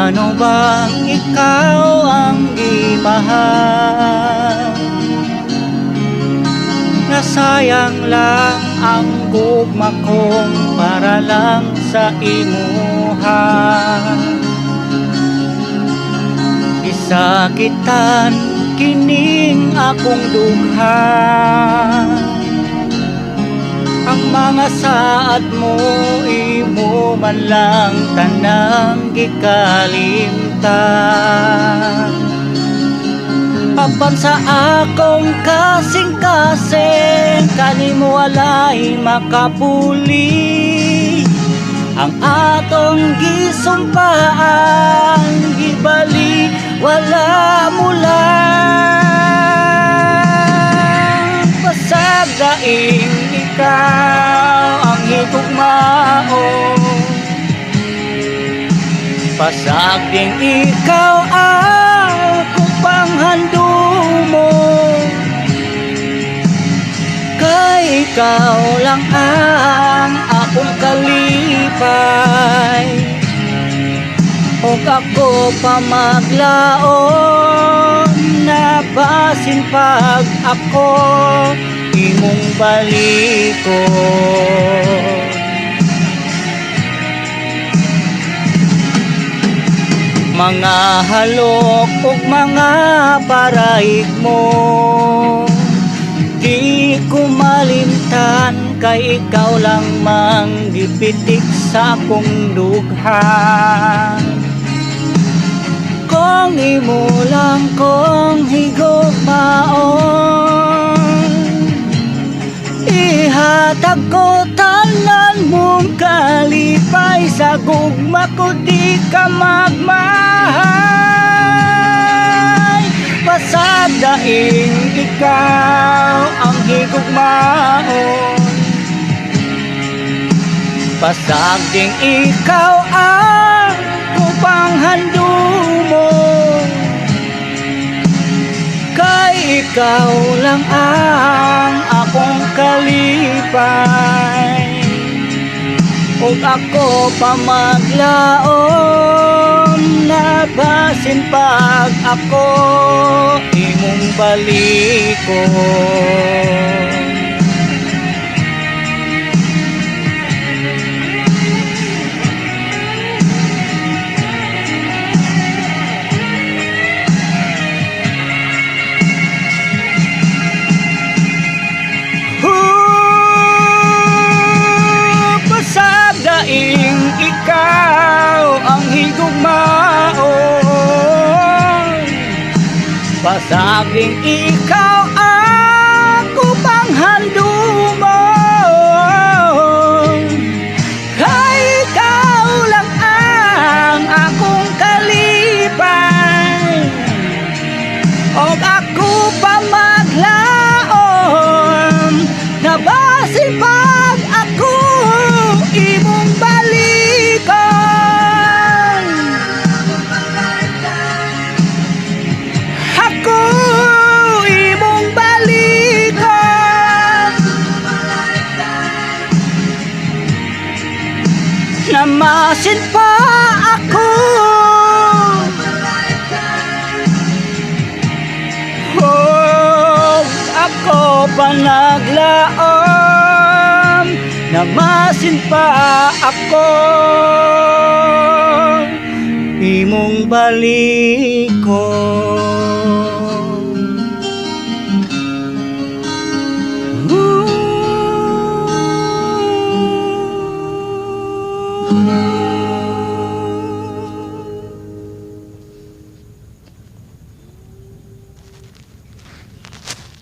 Ano bang ikaw ang imahal? Nasayang lang ang gugma kong para lang sa imuha. Isakitan kining akong dugha. Ang mga saad mo imo man lang tanang gikalimtan. Apan sa akong kasing-kasing kanimo walay makapuli. Ang atong gisumpaan gibali wala mula. Pasagdaing ikaw ang higugmao. Pasagding ikaw ang panghandumo. Kay ikaw lang ang akong kalipay. Og ako pa maglaon na basin pag ako imong balikon. Mga halok ug mga paraig mo di ko malimtan, kay ikaw lang manggipitik sa akong dughan. Kung imo lang kong higugmaon, ihatag ko tanan mong kalipay. Sa gugma ko di ka magmahay. Pasagdaing ikaw ang higugmaon. Pasagding ikaw ang kupanghandumo. Kay ikaw lang ang akong kalipay. Og ako pa maglaon na basin pag ako imong balikon. Pasagdaing ikaw ang higugmaon. Pasagding ikaw ang kupanghandumo. Kay ikaw lang ang akong kalipay. Og ako pa maglaon na basin pag ako imong balikon. Ako imong balikon. Namasin pa ako. Oh, ako pa naglaon. Namasin pa ako imong balikon.